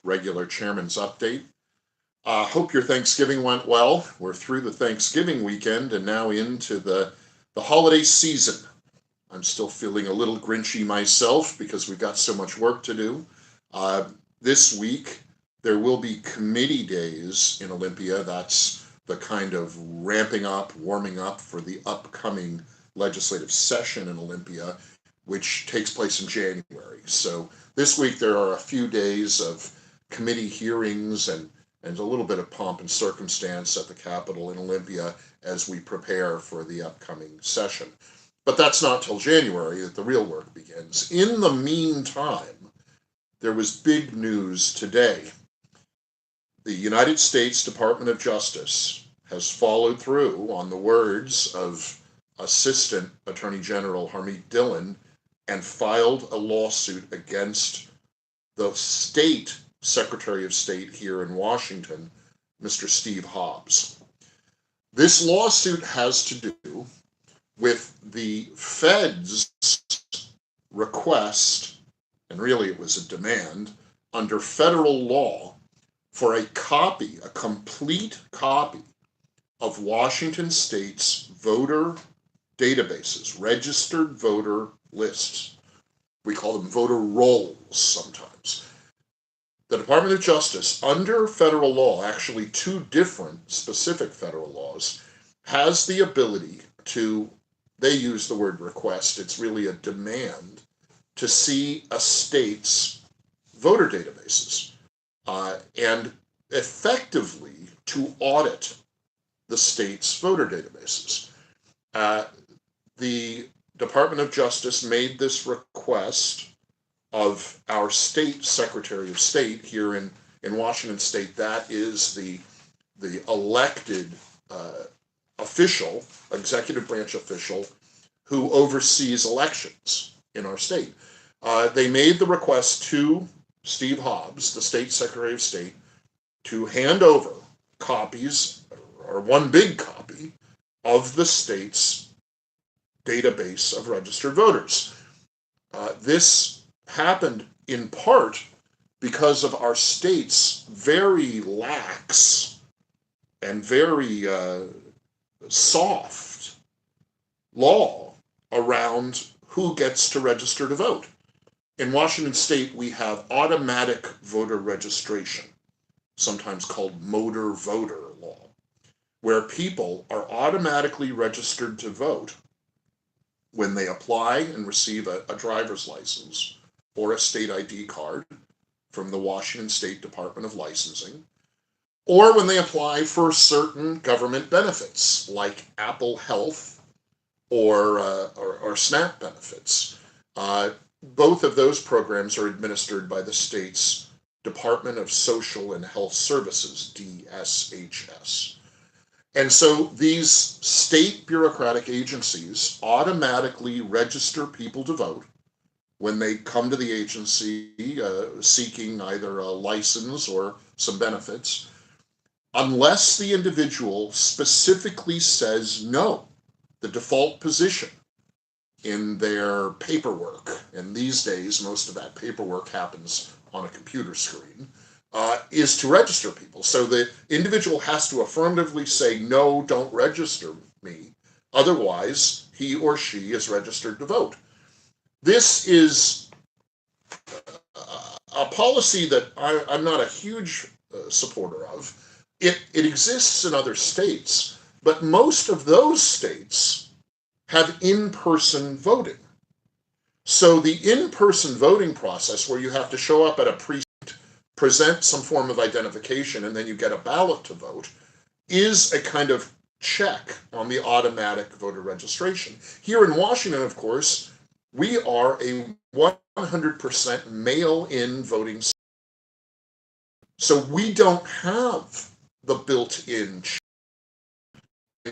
regular chairman's update. Hope your Thanksgiving went well. We're through the Thanksgiving weekend and now into the holiday season. I'm still feeling a little grinchy myself because we've got so much work to do. This week, there will be committee days in Olympia. That's the kind of ramping up, warming up for the upcoming legislative session in Olympia, which takes place in January. So this week there are a few days of committee hearings and a little bit of pomp and circumstance at the Capitol in Olympia as we prepare for the upcoming session. But that's not till January that the real work begins. In the meantime, there was big news today. The United States Department of Justice has followed through on the words of Assistant Attorney General Harmeet Dillon and filed a lawsuit against the state Secretary of State here in Washington, Mr. Steve Hobbs. This lawsuit has to do with the Fed's request, and really it was a demand, under federal law for a complete copy of Washington State's voter databases, registered voter lists. We call them voter rolls sometimes. The Department of Justice, under federal law, actually two different specific federal laws, has the ability to, they use the word request, it's really a demand, to see a state's voter databases and effectively to audit the state's voter databases. The Department of Justice made this request of our state Secretary of State here in Washington State. That is the elected official, executive branch official, who oversees elections in our state. They made the request to Steve Hobbs, the state Secretary of State, to hand over copies, or one big copy, of the state's database of registered voters. This happened in part because of our state's very lax and very soft law around who gets to register to vote. In Washington State, we have automatic voter registration, sometimes called motor voter law, where people are automatically registered to vote when they apply and receive a driver's license or a state ID card from the Washington State Department of Licensing, or when they apply for certain government benefits like Apple Health or SNAP benefits. Both of those programs are administered by the state's Department of Social and Health Services, DSHS. And so these state bureaucratic agencies automatically register people to vote when they come to the agency seeking either a license or some benefits, unless the individual specifically says no. The default position in their paperwork, and these days most of that paperwork happens on a computer screen, is to register people. So the individual has to affirmatively say, no, don't register me. Otherwise, he or she is registered to vote. This is a policy that I'm not a huge supporter of. It exists in other states, but most of those states have in-person voting. So the in-person voting process, where you have to show up at a precinct, present some form of identification, and then you get a ballot to vote, is a kind of check on the automatic voter registration. Here in Washington, of course, we are a 100% mail-in voting state. So we don't have the built-in check.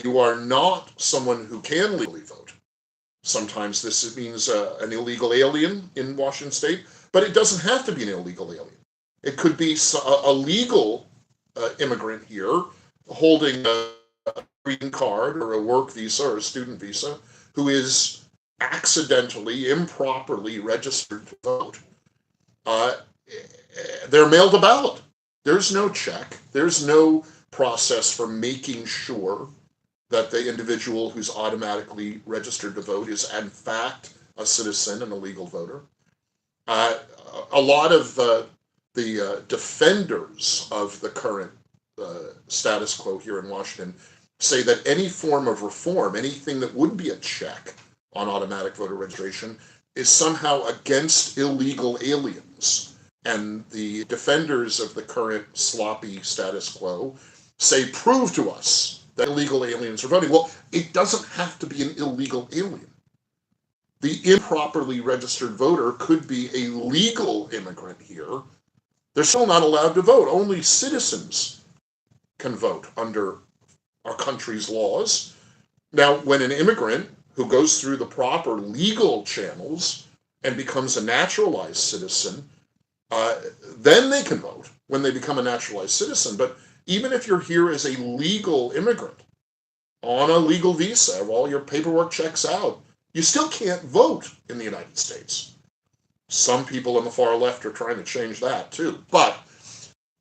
You are not someone who can legally vote. Sometimes this means an illegal alien in Washington State, but it doesn't have to be an illegal alien. It could be a legal immigrant here holding a green card or a work visa or a student visa who is accidentally, improperly registered to vote. they're mailed a ballot. There's no check. There's no process for making sure that the individual who's automatically registered to vote is in fact a citizen and a legal voter. Uh, a lot of the defenders of the current status quo here in Washington say that any form of reform, anything that would be a check on automatic voter registration, is somehow against illegal aliens. And the defenders of the current sloppy status quo say, prove to us that illegal aliens are voting. Well, it doesn't have to be an illegal alien. The improperly registered voter could be a legal immigrant here. They're still not allowed to vote. Only citizens can vote under our country's laws. Now, when an immigrant who goes through the proper legal channels and becomes a naturalized citizen, then they can vote when they become a naturalized citizen. But even if you're here as a legal immigrant on a legal visa, if all your paperwork checks out, you still can't vote in the United States. Some people on the far left are trying to change that too. But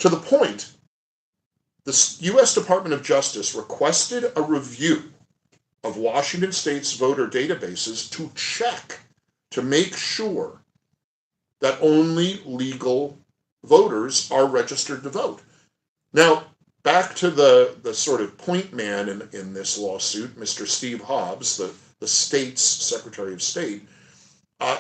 to the point, the U.S. Department of Justice requested a review of Washington State's voter databases to check, to make sure that only legal voters are registered to vote. Now, back to the sort of point man in this lawsuit, Mr. Steve Hobbs, the state's Secretary of State,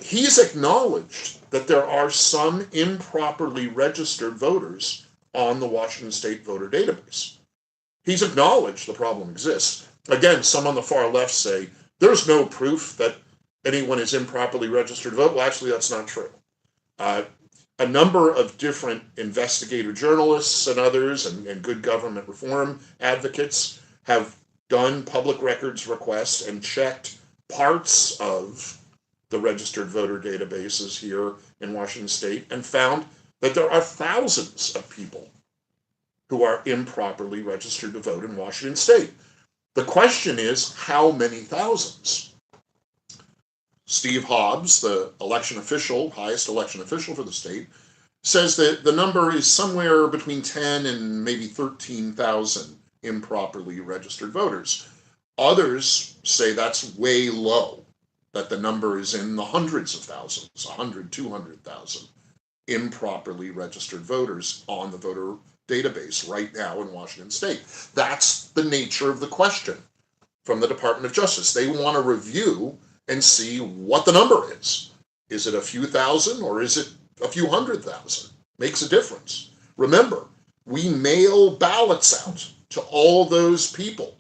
he's acknowledged that there are some improperly registered voters on the Washington State voter database. He's acknowledged the problem exists. Again, some on the far left say there's no proof that anyone is improperly registered to vote. Well, actually, that's not true. A number of different investigative journalists and others and good government reform advocates have done public records requests and checked parts of the registered voter databases here in Washington State and found that there are thousands of people who are improperly registered to vote in Washington State. The question is, how many thousands? Steve Hobbs, the election official, highest election official for the state, says that the number is somewhere between 10 and maybe 13,000 improperly registered voters. Others say that's way low, that the number is in the hundreds of thousands, 100, 200,000 improperly registered voters on the voter database right now in Washington State. That's the nature of the question from the Department of Justice. They want to review and see what the number is. Is it a few thousand or is it a few 100,000? Makes a difference. Remember, we mail ballots out to all those people.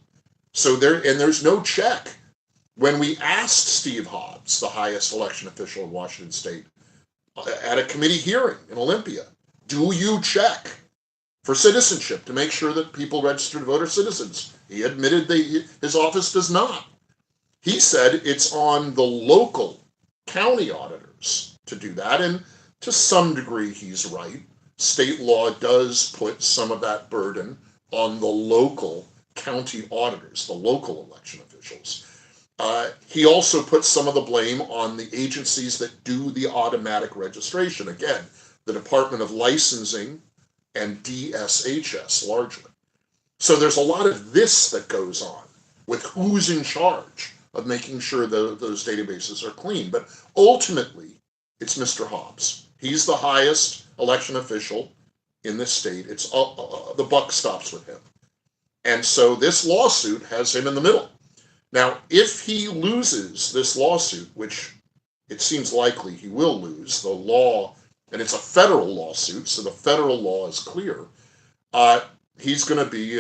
So there's no check. When we asked Steve Hobbs, the highest election official in Washington State, at a committee hearing in Olympia, do you check for citizenship to make sure that people registered to vote are citizens? He admitted that his office does not. He said it's on the local county auditors to do that, and to some degree he's right. State law does put some of that burden on the local county auditors, the local election officials. He also puts some of the blame on the agencies that do the automatic registration. Again, the Department of Licensing and DSHS largely. So there's a lot of this that goes on with who's in charge of making sure those databases are clean. But ultimately, it's Mr. Hobbs. He's the highest election official in this state. It's the buck stops with him. And so this lawsuit has him in the middle. Now, if he loses this lawsuit, which it seems likely he will lose, the law, and it's a federal lawsuit, so the federal law is clear, he's going to be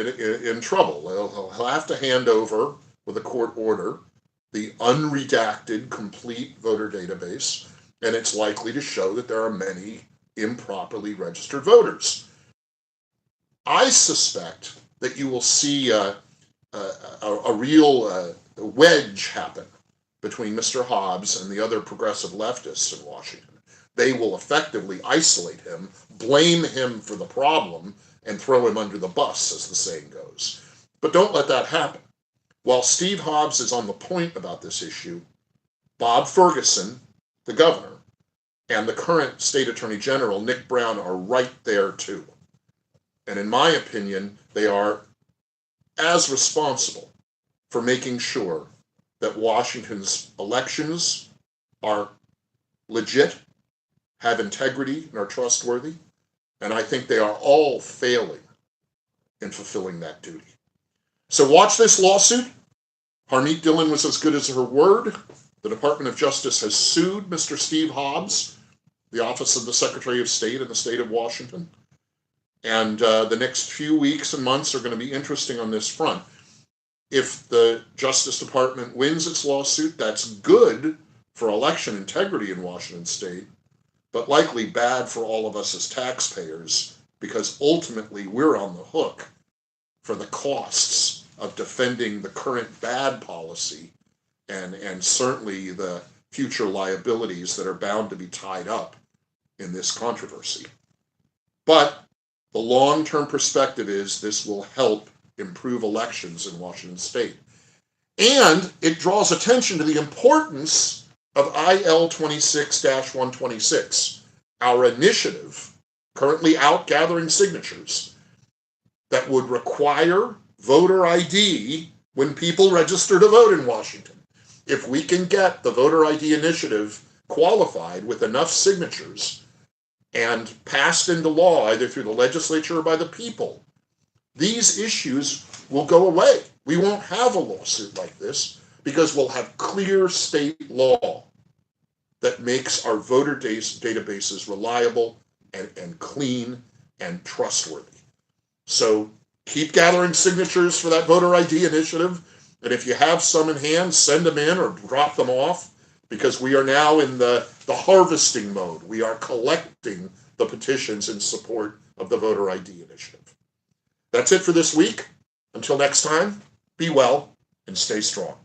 in trouble. He'll have to hand over, with a court order, the unredacted complete voter database, and it's likely to show that there are many improperly registered voters. I suspect that you will see a real wedge happen between Mr. Hobbs and the other progressive leftists in Washington. They will effectively isolate him, blame him for the problem, and throw him under the bus, as the saying goes. But don't let that happen. While Steve Hobbs is on the point about this issue, Bob Ferguson, the governor, and the current state attorney general, Nick Brown, are right there too. And in my opinion, they are as responsible for making sure that Washington's elections are legit, have integrity, and are trustworthy. And I think they are all failing in fulfilling that duty. So watch this lawsuit. Harmeet Dillon was as good as her word. The Department of Justice has sued Mr. Steve Hobbs, the Office of the Secretary of State in the state of Washington. And the next few weeks and months are going to be interesting on this front. If the Justice Department wins its lawsuit, that's good for election integrity in Washington state, but likely bad for all of us as taxpayers, because ultimately we're on the hook for the costs of defending the current bad policy and certainly the future liabilities that are bound to be tied up in this controversy. But the long-term perspective is this will help improve elections in Washington state. And it draws attention to the importance of IL 26-126, our initiative currently out gathering signatures that would require voter ID when people register to vote in Washington. If we can get the voter ID initiative qualified with enough signatures and passed into law either through the legislature or by the people, these issues will go away. We won't have a lawsuit like this because we'll have clear state law that makes our voter databases reliable and clean and trustworthy. So keep gathering signatures for that voter ID initiative. And if you have some in hand, send them in or drop them off, because we are now in the harvesting mode. We are collecting the petitions in support of the voter ID initiative. That's it for this week. Until next time, be well and stay strong.